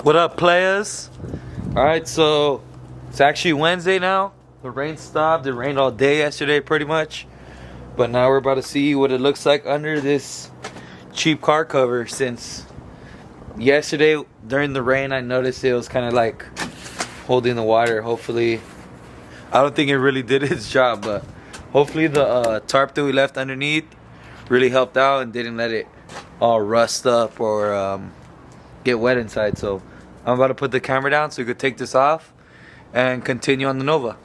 What up, players? Alright, so it's actually Wednesday now. The rain stopped. It rained all day yesterday pretty much. But now we're about to see what it looks like under this cheap car cover. Since yesterday during the rain I noticed it was kind of like holding the water. Hopefully, I don't think it really did its job, but hopefully the tarp that we left underneath really helped out and didn't let it all rust up or get wet inside. So I'm about to put the camera down so we could take this off and continue on the Nova.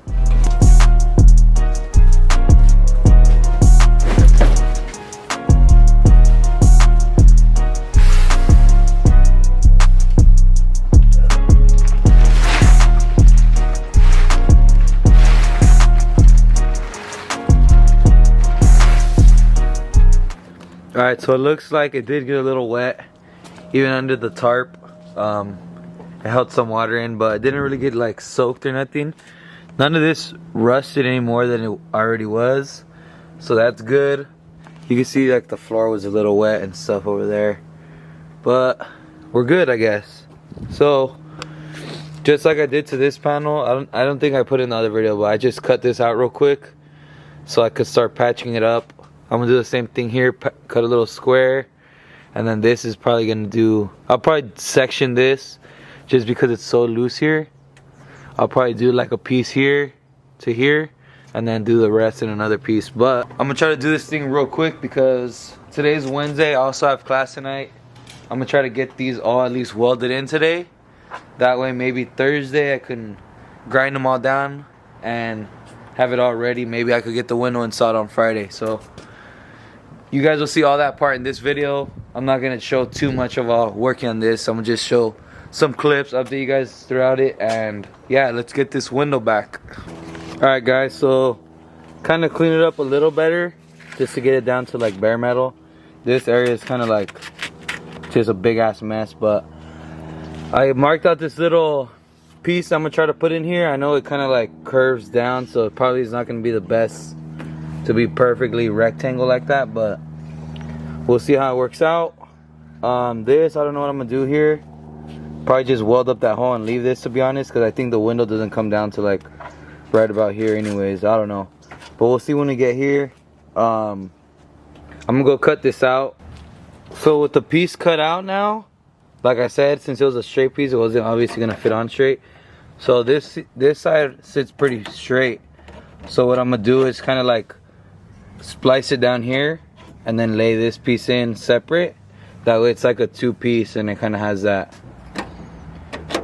Alright, so it looks like it did get a little wet even under the tarp. It held some water in, but it didn't really get like soaked or nothing. None of this rusted any more than it already was, so that's good. You can see like the floor was a little wet and stuff over there, but we're good, I guess. So just like I did to this panel, I don't think I put in the other video, but I just cut this out real quick so I could start patching it up. I'm gonna do the same thing here, cut a little square, and then this is probably gonna do, I'll probably section this just because it's so loose here. I'll probably do like a piece here to here and then do the rest in another piece. But I'm gonna try to do this thing real quick because today's Wednesday. I also have class tonight. I'm gonna try to get these all at least welded in today. That way maybe Thursday I can grind them all down and have it all ready. Maybe I could get the window installed on Friday. So you guys will see all that part in this video. I'm not gonna show too much of all working on this. I'm gonna just show some clips, update you guys throughout it, and yeah, let's get this window back. Alright guys, so kind of clean it up a little better just to get it down to like bare metal. This area is kind of like just a big ass mess, but I marked out this little piece I'm gonna try to put in here. I know it kind of like curves down, so it probably is not gonna be the best to be perfectly rectangle like that, but we'll see how it works out. This, I don't know what I'm gonna do here. Probably just weld up that hole and leave this, to be honest, because I think the window doesn't come down to like right about here anyways. I don't know, but we'll see when we get here. I'm gonna go cut this out. So with the piece cut out now, like I said, since it was a straight piece, it wasn't obviously gonna fit on straight. So this side sits pretty straight. So what I'm gonna do is kind of like splice it down here and then lay this piece in separate. That way it's like a two piece and it kind of has that.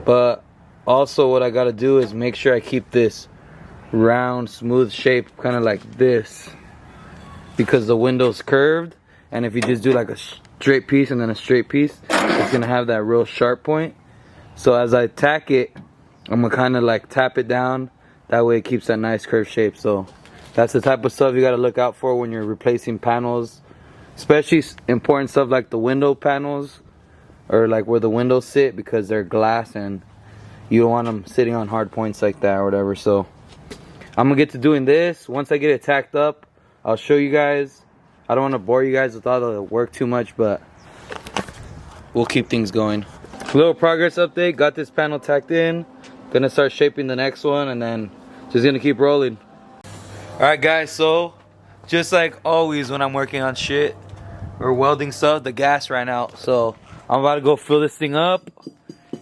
But also what I gotta do is make sure I keep this round smooth shape kind of like this, because the window's curved, and if you just do like a straight piece and then a straight piece, it's gonna have that real sharp point. So as I tack it, I'm gonna kind of like tap it down. That way it keeps that nice curved shape. So that's the type of stuff you gotta look out for when you're replacing panels, especially important stuff like the window panels or like where the windows sit, because they're glass and you don't want them sitting on hard points like that or whatever. So I'm gonna get to doing this. Once I get it tacked up, I'll show you guys. I don't want to bore you guys with all the work too much, but we'll keep things going. Little progress update. Got this panel tacked in. Gonna start shaping the next one and then just gonna keep rolling. Alright guys, so just like always when I'm working on shit or welding stuff, the gas ran out. So I'm about to go fill this thing up.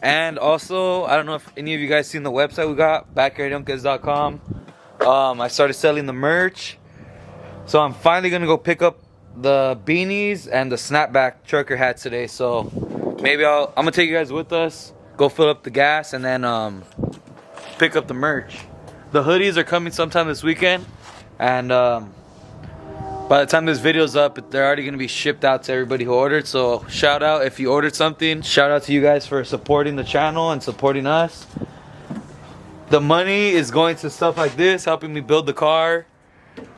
And also, I don't know if any of you guys seen the website we got, backyardjunkers.com. I started selling the merch. So I'm finally gonna go pick up the beanies and the snapback trucker hats today. So maybe I'm gonna take you guys with us, go fill up the gas, and then pick up the merch. The hoodies are coming sometime this weekend, and by the time this video's up, they're already gonna be shipped out to everybody who ordered. So shout out if you ordered something. Shout out to you guys for supporting the channel and supporting us. The money is going to stuff like this, helping me build the car,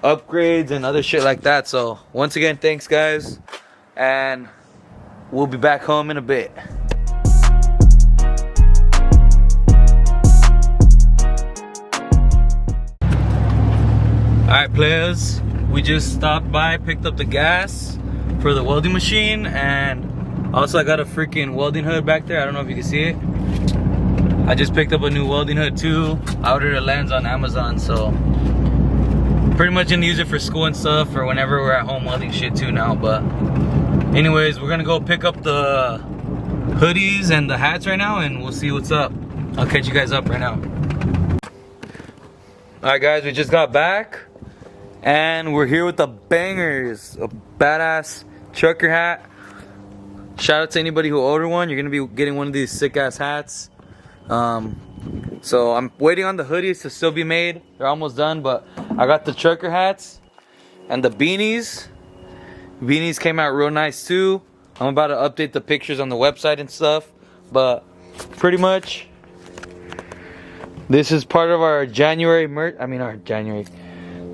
upgrades, and other shit like that. So once again, thanks guys, and we'll be back home in a bit. Alright players, we just stopped by, picked up the gas for the welding machine, and also I got a freaking welding hood back there. I don't know if you can see it. I just picked up a new welding hood too. I ordered a lens on Amazon, so pretty much gonna use it for school and stuff, or whenever we're at home welding shit too now. But anyways, we're gonna go pick up the hoodies and the hats right now, and we'll see what's up. I'll catch you guys up right now. Alright guys, we just got back and we're here with the bangers, a badass trucker hat. Shout out to anybody who ordered one. You're gonna be getting one of these sick ass hats. So I'm waiting on the hoodies to still be made. They're almost done, but I got the trucker hats and the beanies. Beanies came out real nice too. I'm about to update the pictures on the website and stuff, but pretty much this is part of our January merch.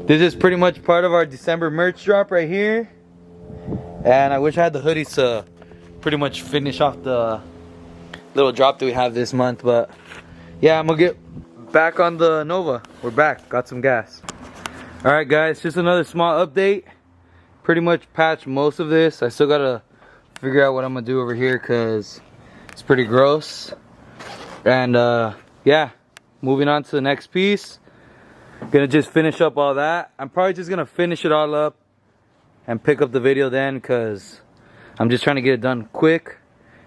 This is pretty much part of our December merch drop right here. And I wish I had the hoodies to pretty much finish off the little drop that we have this month, but yeah, I'm gonna get back on the Nova. We're back, got some gas. All right guys, just another small update. Pretty much patched most of this. I still gotta figure out what I'm gonna do over here because it's pretty gross. And yeah, moving on to the next piece. Gonna just finish up all that. I'm probably just gonna finish it all up and pick up the video then, because I'm just trying to get it done quick.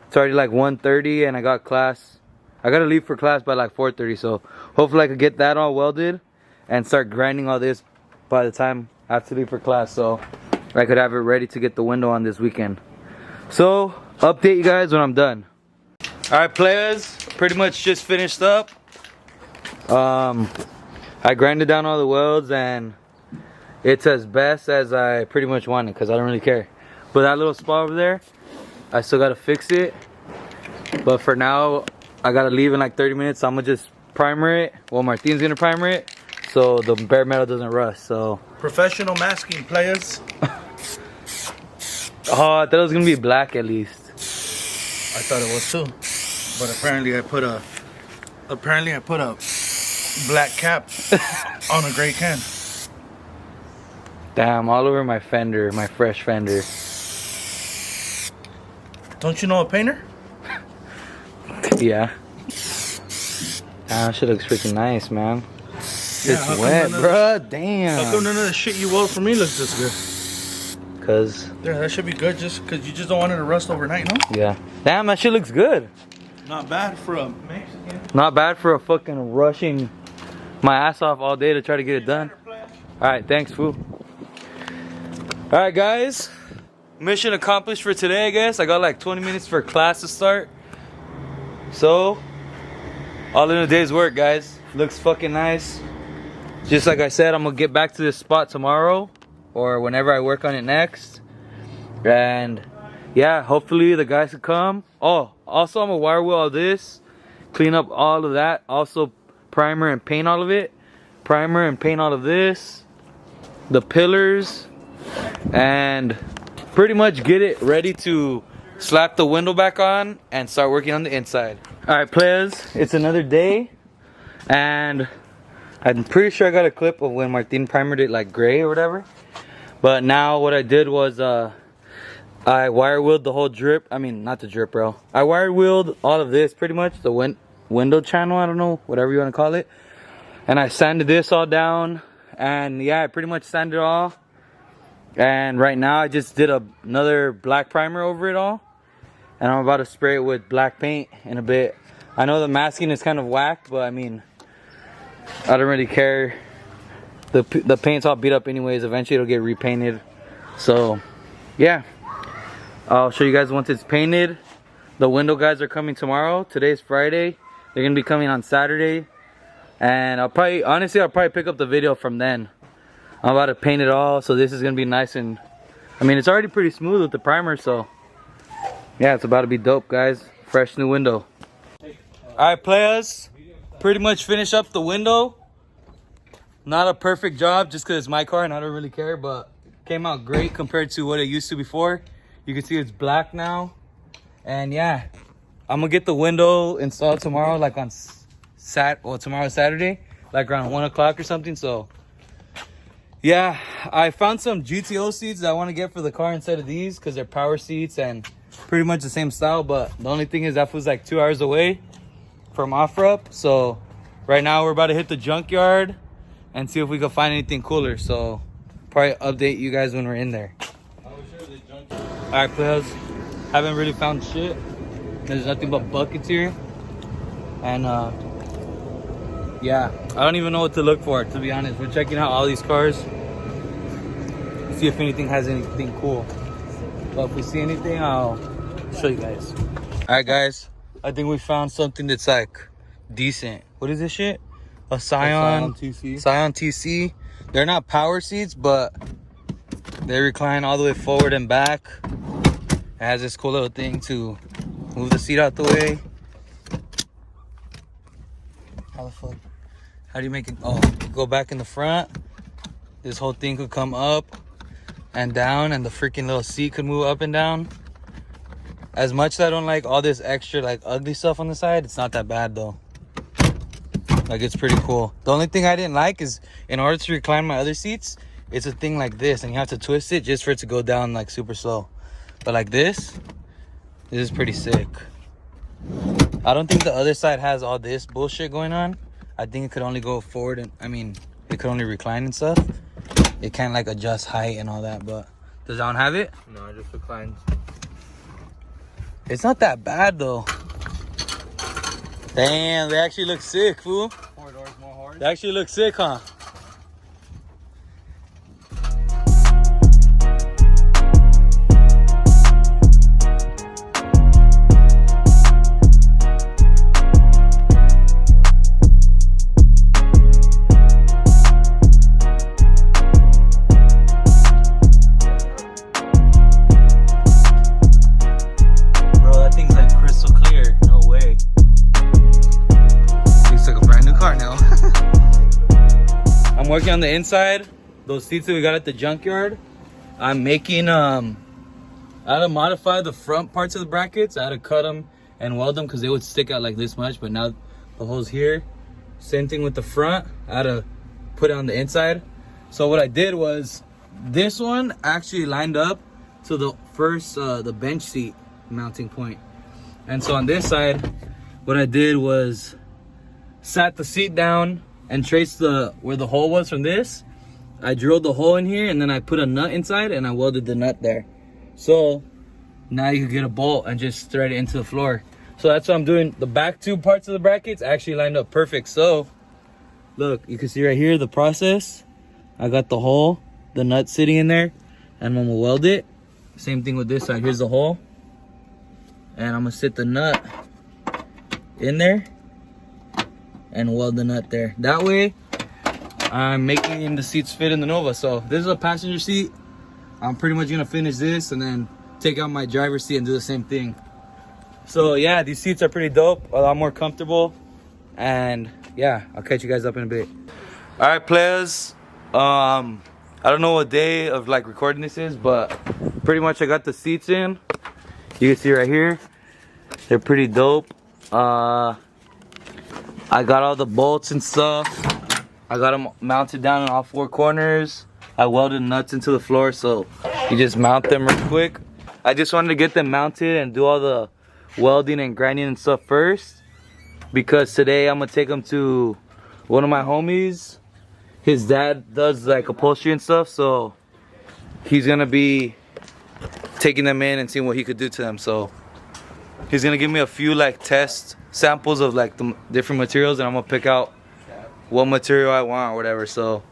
It's already like 1:30 and I got class. I gotta leave for class by like 4:30, so hopefully I could get that all welded and start grinding all this by the time I have to leave for class, so I could have it ready to get the window on this weekend. So update you guys when I'm done. All right players, pretty much just finished up. I grinded down all the welds and it's as best as I pretty much wanted, because I don't really care. But that little spot over there, I still gotta fix it. But for now, I gotta leave in like 30 minutes, so I'm gonna just primer it. Well, Martin's gonna primer it so the bare metal doesn't rust. So professional masking, players. Oh, I thought it was gonna be black at least. I thought it was too, but apparently I put a black cap on a gray can. Damn, all over my fender, my fresh fender. Don't you know a painter? Yeah. That shit looks freaking nice, man. Yeah, it's wet, bruh. Damn. How come none of the shit you weld for me looks this good? Cause yeah, that should be good, just because you just don't want it to rust overnight, no? Yeah. Damn, that shit looks good. Not bad for a Mexican. Not bad for a fucking rushing my ass off all day to try to get it done. Alright, thanks, fool. Alright, guys. Mission accomplished for today, I guess. I got like 20 minutes for class to start. So, all in a day's work, guys. Looks fucking nice. Just like I said, I'm gonna get back to this spot tomorrow or whenever I work on it next. And yeah, hopefully the guys can come. Oh, also I'm gonna wire wheel all this, clean up all of that. Also primer and paint all of it. Primer and paint all of this, the pillars, and pretty much get it ready to slap the window back on and start working on the inside. Alright players, it's another day and I'm pretty sure I got a clip of when Martin primered it like gray or whatever. But now what I did was I wire wheeled the whole drip. I mean, not the drip rail. I wire wheeled all of this pretty much, the window channel, I don't know, whatever you want to call it. And I sanded this all down, and yeah, I pretty much sanded it all. And right now I just did another black primer over it all, and I'm about to spray it with black paint in a bit. I know the masking is kind of whack, but I mean, I don't really care. The paint's all beat up anyways. Eventually it'll get repainted. So yeah, I'll show you guys once it's painted. The window guys are coming tomorrow. Today's Friday. They're gonna be coming on Saturday, and I'll probably pick up the video from then. I'm about to paint it all, so this is gonna be nice. And I mean, it's already pretty smooth with the primer, so yeah, it's about to be dope, guys. Fresh new window. Alright players, pretty much finished up the window. Not a perfect job just because it's my car and I don't really care, but came out great compared to what it used to before. You can see it's black now. And yeah, I'm gonna get the window installed tomorrow, like on tomorrow Saturday, like around 1 o'clock or something. So yeah, I found some GTO seats that I want to get for the car instead of these because they're power seats and pretty much the same style. But the only thing is that was like 2 hours away from OfferUp. So right now we're about to hit the junkyard and see if we can find anything cooler. So probably update you guys when we're in there. All right, players, haven't really found shit. There's nothing but buckets here, and yeah, I don't even know what to look for, to be honest. We're checking out all these cars, see if anything has anything cool. But if we see anything, I'll show you guys. All right, guys, I think we found something that's like decent. What is this shit? A Scion TC. Scion TC. They're not power seats, but they recline all the way forward and back. It has this cool little thing to move the seat out the way. How the fuck? How do you make it? Oh, go back in the front. This whole thing could come up and down, and the freaking little seat could move up and down. As much as I don't like all this extra like ugly stuff on the side, it's not that bad though. Like, it's pretty cool. The only thing I didn't like is, in order to recline my other seats, it's a thing like this, and you have to twist it just for it to go down like super slow. But like this is pretty sick. I don't think the other side has all this bullshit going on. I think it could only go forward, and I mean, it could only recline and stuff. It can't like adjust height and all that. But does that one have it? No, it just reclines. It's not that bad though. Damn, they actually look sick, fool. 4 doors, more horse. They actually look sick, huh? I'm working on the inside, those seats that we got at the junkyard. I'm making, I had to modify the front parts of the brackets. I had to cut them and weld them because they would stick out like this much, but now the hole's here. Same thing with the front. I had to put it on the inside. So what I did was, this one actually lined up to the first, the bench seat mounting point. And so on this side, what I did was sat the seat down and traced where the hole was from this. I drilled the hole in here, and then I put a nut inside and I welded the nut there. So now you can get a bolt and just thread it into the floor. So that's what I'm doing. The back two parts of the brackets actually lined up perfect. So look, you can see right here the process. I got the hole, the nut sitting in there, and I'm gonna weld it. Same thing with this side. Here's the hole, and I'm gonna sit the nut in there and weld the nut there. That way, I'm making the seats fit in the Nova. So this is a passenger seat. I'm pretty much gonna finish this and then take out my driver's seat and do the same thing. So yeah, these seats are pretty dope, a lot more comfortable. And yeah, I'll catch you guys up in a bit. All right, players. I don't know what day of like recording this is, but pretty much I got the seats in. You can see right here, they're pretty dope. I got all the bolts and stuff. I got them mounted down in all 4 corners. I welded nuts into the floor, so you just mount them real quick. I just wanted to get them mounted and do all the welding and grinding and stuff first, because today I'm gonna take them to one of my homies. His dad does like upholstery and stuff, so he's gonna be taking them in and seeing what he could do to them. So he's gonna give me a few like test samples of like the different materials, and I'm gonna pick out what material I want or whatever. So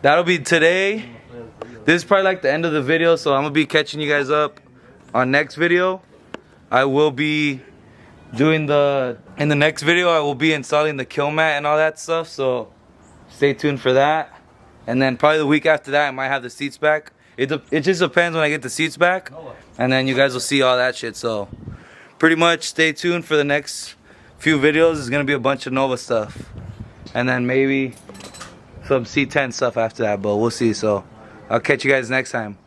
that'll be today. This is probably like the end of the video, so I'm gonna be catching you guys up on next video. I will be doing in the next video I will be installing the kill mat and all that stuff, so stay tuned for that. And then probably the week after that I might have the seats back. It just depends when I get the seats back, and then you guys will see all that shit. So pretty much stay tuned for the next few videos. It's gonna be a bunch of Nova stuff, and then maybe some C10 stuff after that, but we'll see. So I'll catch you guys next time.